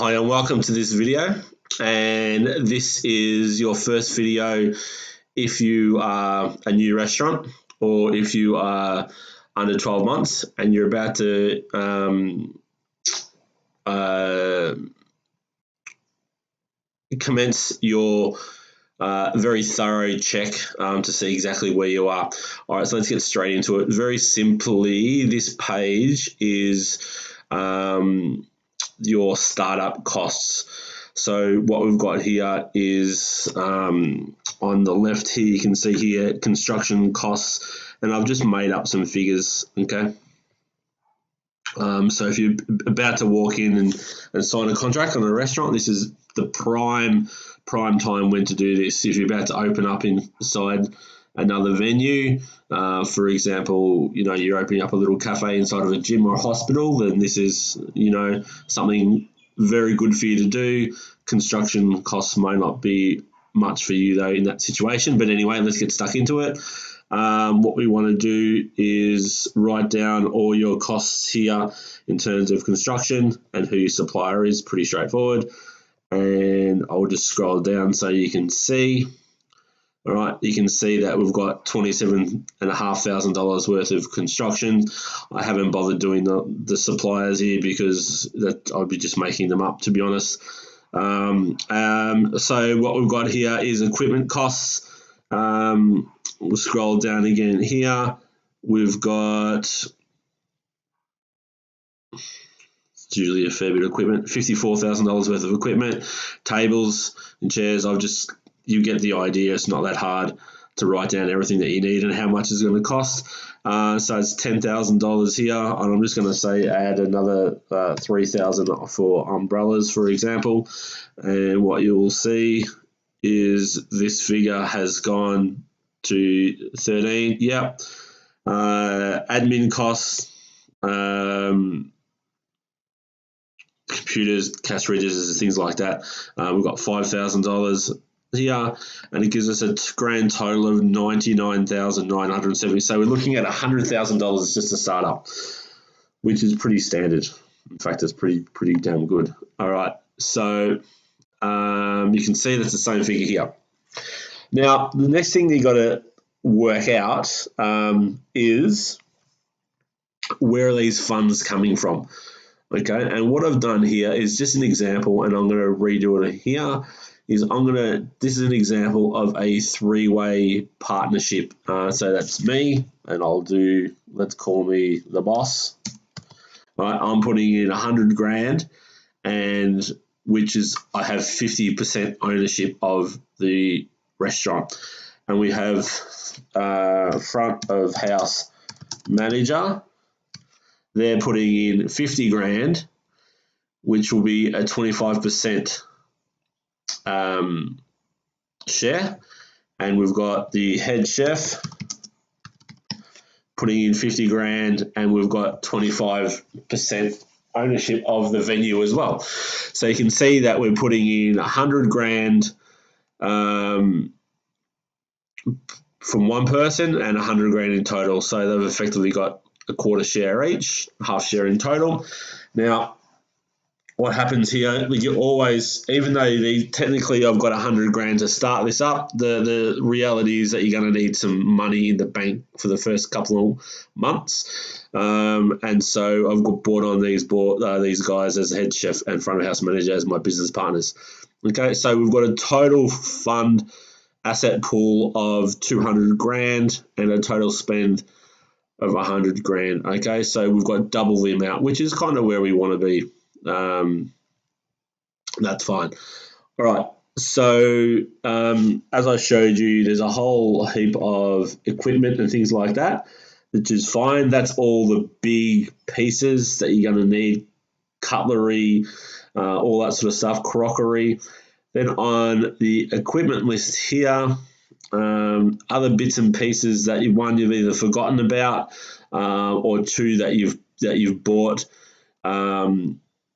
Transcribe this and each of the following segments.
Hi and welcome to this video, and this is your first video if you are a new restaurant or if you are under 12 months and you're about to commence your very thorough check to see exactly where you are. All right, so let's get straight into it. Very simply, this page is your startup costs. So what we've got here is on the left here, you can see here construction costs, and I've just made up some figures, okay? So if you're about to walk in and sign a contract on a restaurant, this is the prime time when to do this. If you're about to open up inside another venue, for example, you're opening up a little cafe inside of a gym or a hospital, then this is, something very good for you to do. Construction costs may not be much for you though in that situation, but anyway, let's get stuck into it. What we want to do is write down all your costs here in terms of construction and who your supplier is. Pretty straightforward. And I'll just scroll down so you can see. All right, you can see that we've got $27,500 worth of construction. I haven't bothered doing the suppliers here because I'd be just making them up, to be honest. So what we've got here is equipment costs. We'll scroll down again here. We've got, it's usually a fair bit of equipment, $54,000 worth of equipment, tables and chairs. You get the idea. It's not that hard to write down everything that you need and how much it's going to cost. So it's $10,000 here, and I'm just going to say add another $3,000 for umbrellas, for example. And what you will see is this figure has gone to 13. Yep. Admin costs, computers, cash registers, things like that. We've got $5,000 here, and it gives us a grand total of $99,970. So we're looking at $100,000 just to start up, which is pretty standard. In fact, it's pretty damn good. All right, so you can see that's the same figure here. Now, the next thing you got to work out is where are these funds coming from? Okay, and what I've done here is just an example, and I'm going to redo it here. This is an example of a three-way partnership. So that's me, and let's call me the boss. Right, I'm putting in 100 grand, and I have 50% ownership of the restaurant. And we have front of house manager. They're putting in 50 grand, which will be a 25% share, and we've got the head chef putting in 50 grand, and we've got 25% ownership of the venue as well. So you can see that we're putting in 100 grand from one person and 100 grand in total. So they've effectively got a quarter share each, half share in total. Now, what happens here, you always, even though technically I've got 100 grand to start this up, the reality is that you're going to need some money in the bank for the first couple of months. And so I've brought on these guys as head chef and front of house manager as my business partners. Okay, so we've got a total fund asset pool of 200 grand and a total spend of 100 grand. Okay, so we've got double the amount, which is kind of where we want to be. That's fine. All right, so as I showed you, there's a whole heap of equipment and things like that, which is fine. That's all the big pieces that you're going to need: cutlery, all that sort of stuff, crockery. Then on the equipment list here, other bits and pieces that you've either forgotten about, or two that you've bought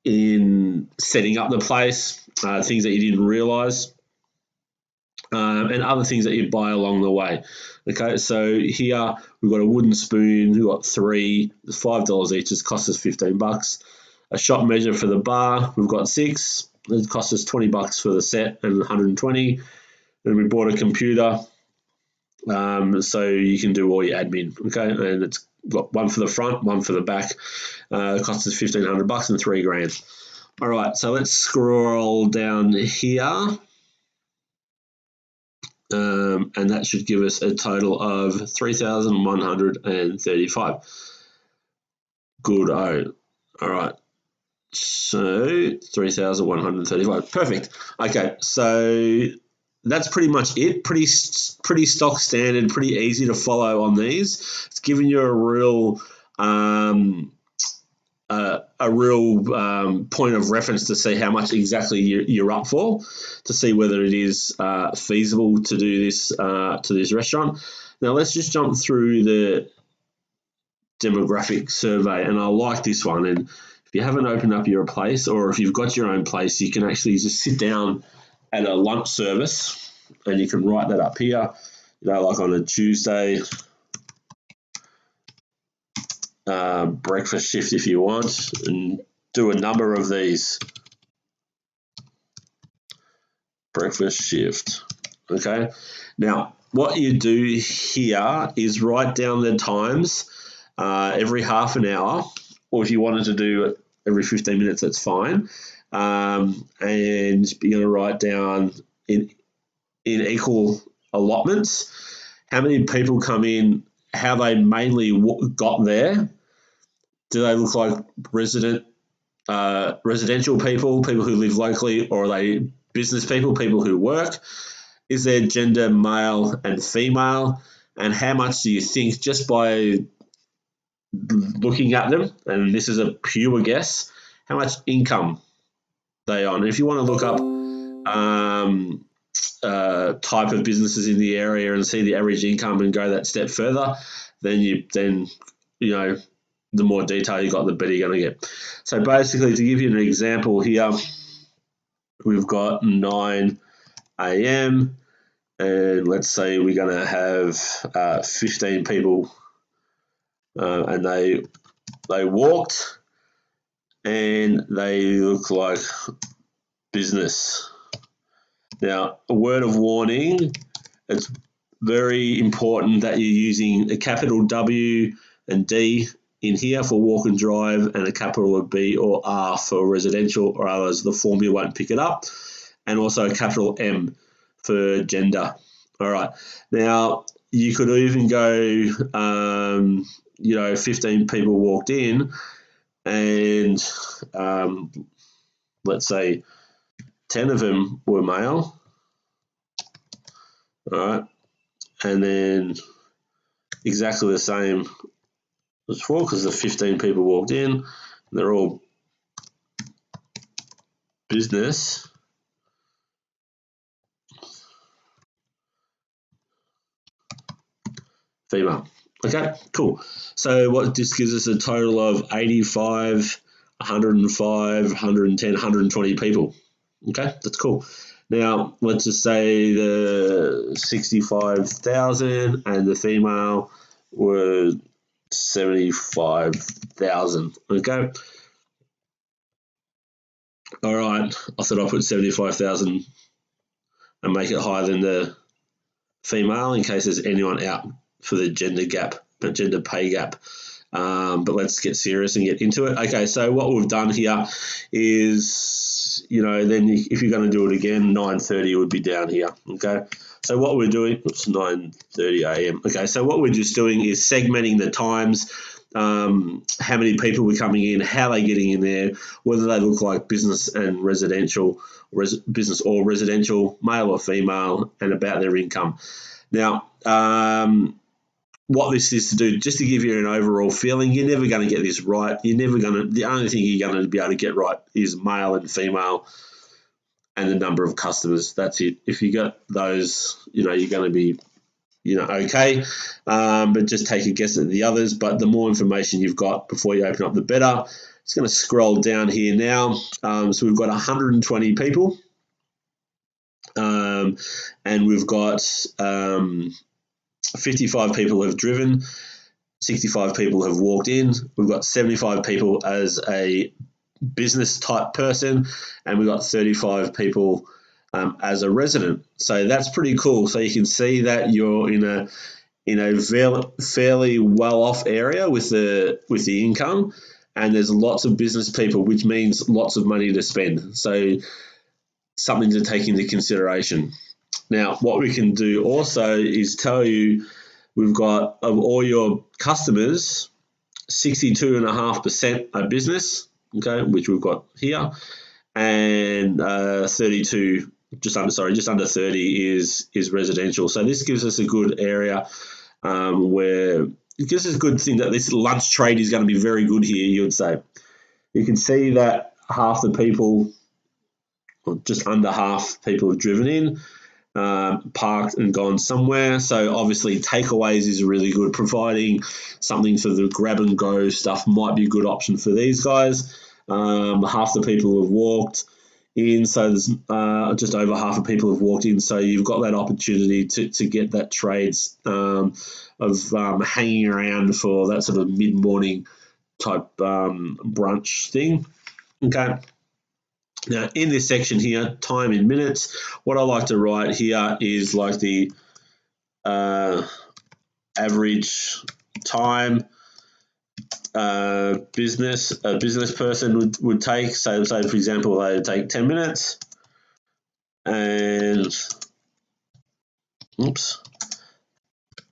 in setting up the place, things that you didn't realize, and other things that you buy along the way. Okay, so here we've got a wooden spoon. We've got three, $5 each. It costs us $15. a shot measure for the bar. We've got 6. It cost us $20 for the set and 120. Then we bought a computer, so you can do all your admin. Okay, and it's got one for the front, one for the back. It cost us $1,500 and $3,000. All right, so let's scroll down here. And that should give us a total of 3,135. Good. All right. So 3,135. Perfect. Okay. So that's pretty much it. Pretty stock standard. Pretty easy to follow on these. It's giving you a real point of reference to see how much exactly you're up for, to see whether it is feasible to do this to this restaurant. Now let's just jump through the demographic survey, and I like this one. And if you haven't opened up your place, or if you've got your own place, you can actually just sit down at a lunch service, and you can write that up here. You know, like on a Tuesday. Breakfast shift if you want, and do a number of these. Breakfast shift. Okay. Now, what you do here is write down the times every half an hour, or if you wanted to do it every 15 minutes, that's fine. And you're going to write down in equal allotments how many people come in, how they mainly got there. Do they look like residential people who live locally, or are they business people who work? Is there gender male and female? And how much do you think, just by looking at them, and this is a pure guess, how much income they on? And if you want to look up type of businesses in the area and see the average income and go that step further, then you know, the more detail you got, the better you're going to get. So basically, to give you an example here, we've got 9 a.m. and let's say we're going to have 15 people, and they walked, and they look like business. Now, a word of warning: it's very important that you're using a capital W and D in here for walk and drive, and a capital B or R for residential, or otherwise the formula won't pick it up, and also a capital M for gender. All right. Now, you could even go, 15 people walked in, and let's say 10 of them were male. All right. And then exactly the same as before, because the 15 people walked in, they're all business. Female. Okay, cool. So what this gives us a total of 85, 105, 110, 120 people. Okay, that's cool. Now, let's just say the 65,000 and the female were 75,000. Okay. All right. I thought I'd put 75,000 and make it higher than the female in case there's anyone out for the gender pay gap. But let's get serious and get into it. Okay, so what we've done here is, then if you're going to do it again, 9:30 would be down here. Okay, so what we're doing, it's 9:30 a.m. Okay, so what we're just doing is segmenting the times, how many people were coming in, how they're getting in there, whether they look like business and residential, business or residential, male or female, and about their income. Now, what this is to do, just to give you an overall feeling, you're never going to get this right. The only thing you're going to be able to get right is male and female and the number of customers. That's it. If you got those, you're going to be, okay. But just take a guess at the others. But the more information you've got before you open up, the better. It's going to scroll down here now. So we've got 120 people. And we've got 55 people have driven, 65 people have walked in. We've got 75 people as a business type person, and we've got 35 people as a resident. So that's pretty cool. So you can see that you're in a fairly well off area with the income, and there's lots of business people, which means lots of money to spend. So something to take into consideration. Now, what we can do also is tell you we've got, of all your customers, 62.5% are business, okay, which we've got here, and 32, just under 30 is residential. So this gives us a good area where it gives us a good thing that this lunch trade is going to be very good here, you would say. You can see that half the people, or just under half people have driven in, parked and gone somewhere. So obviously takeaways is really good. Providing something for the grab and go stuff might be a good option for these guys. Half the people have walked in, so there's just over half of people have walked in. So you've got that opportunity to get that trades of hanging around for that sort of mid-morning type brunch thing. Okay. Now, in this section here, time in minutes, what I like to write here is like the average time a business person would take. So, for example, they would take 10 minutes, and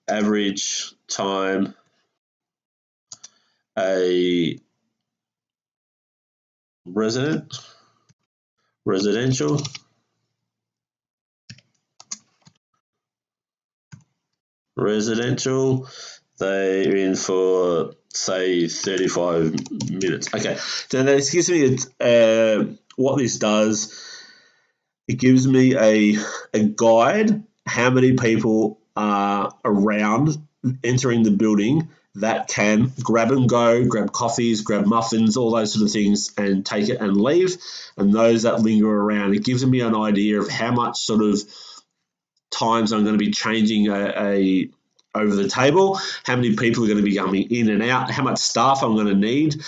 average time a residential they're in for, say, 35 minutes. Okay, so this gives me what this does. It gives me a guide how many people are around entering the building that can grab and go, grab coffees, grab muffins, all those sort of things, and take it and leave. And those that linger around, it gives me an idea of how much sort of times I'm going to be changing over the table, how many people are going to be coming in and out, how much staff I'm going to need,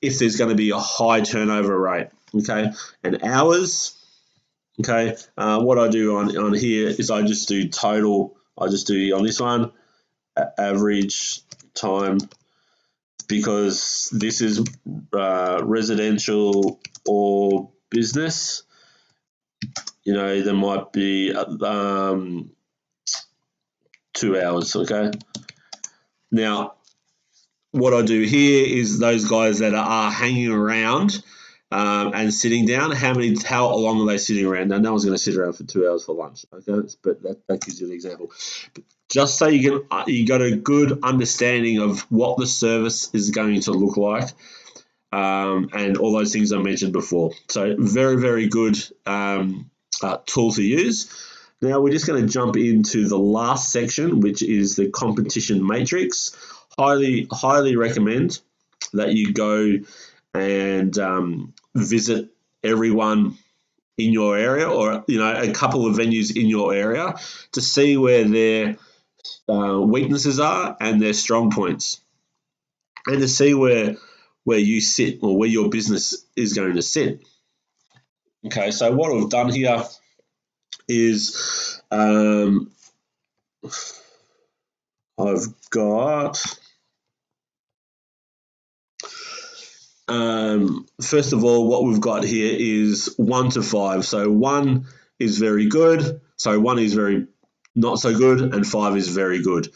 if there's going to be a high turnover rate, okay, and hours. Okay, what I do on here is I just do total. I just do on this one average time, because this is residential or business. You know, there might be 2 hours. Okay. Now, what I do here is those guys that are hanging around and sitting down, how long are they sitting around? Now, no one's going to sit around for 2 hours for lunch, okay? But that gives you an example. But just so you got a good understanding of what the service is going to look like, and all those things I mentioned before. So very, very good tool to use. Now we're just going to jump into the last section, which is the competition matrix. Highly recommend that you go and visit everyone in your area, or a couple of venues in your area, to see where their weaknesses are and their strong points, and to see where you sit, or where your business is going to sit. Okay, so what I've done here is I've got first of all, what we've got here is 1 to 5. So 1 is very good, so 1 is very not so good, and 5 is very good.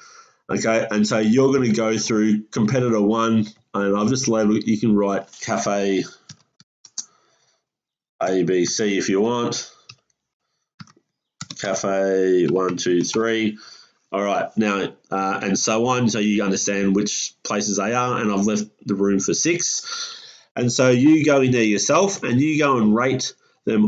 Okay, and so you're going to go through competitor 1, and I've just labeled, you can write cafe A, B, C if you want. Cafe 1, 2, 3. All right, now, and so on, so you understand which places they are, and I've left the room for 6. And so you go in there yourself, and you go and rate them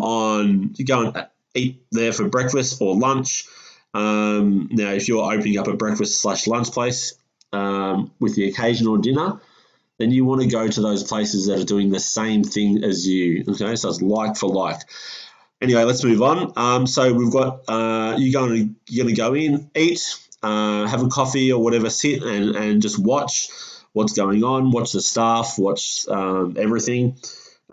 you go and eat there for breakfast or lunch. Now, if you're opening up a breakfast/lunch place with the occasional dinner, then you want to go to those places that are doing the same thing as you, okay? So it's like for like. Anyway, let's move on. So we've got you're going to go in, eat, have a coffee or whatever, sit and just watch what's going on, watch the staff, watch everything.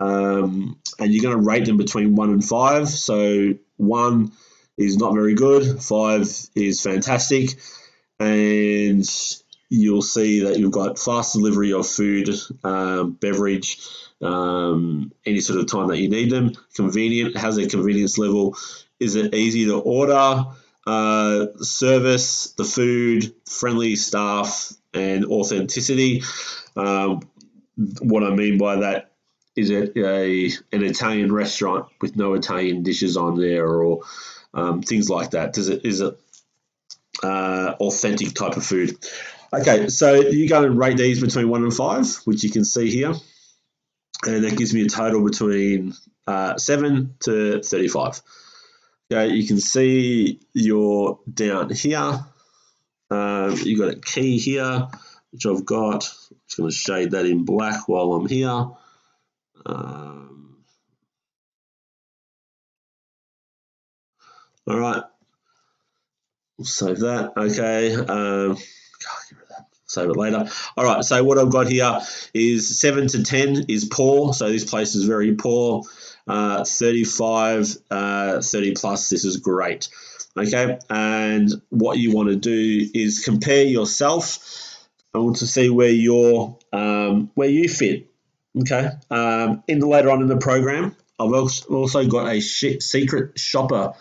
and you're going to rate them between 1 and 5. So 1 is not very good, 5 is fantastic, and you'll see that you've got fast delivery of food, beverage, any sort of time that you need them. Convenient, has a convenience level. Is it easy to order? Service, the food, friendly staff, and authenticity. What I mean by that, is it an Italian restaurant with no Italian dishes on there, or things like that? Is it authentic type of food? Okay, so you go and rate these between 1 and 5, which you can see here, and that gives me a total between 7 to 35. Okay, you can see you're down here. You've got a key here, which I've got. I'm just going to shade that in black while I'm here. All right, we'll save that. Okay, save it later. All right, so what I've got here is 7 to 10 is poor, so this place is very poor. 35, 30 plus, this is great. Okay, and what you want to do is compare yourself. I want to see where where you fit. Okay, later on in the program, I've also got a secret shopper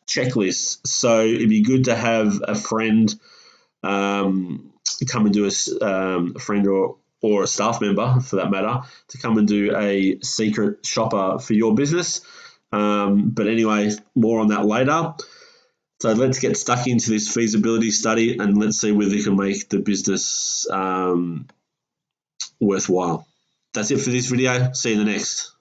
checklist. So it'd be good to have a friend come and do a friend or a staff member, for that matter, to come and do a secret shopper for your business. But anyway, more on that later. So let's get stuck into this feasibility study and let's see whether we can make the business worthwhile. That's it for this video. See you in the next.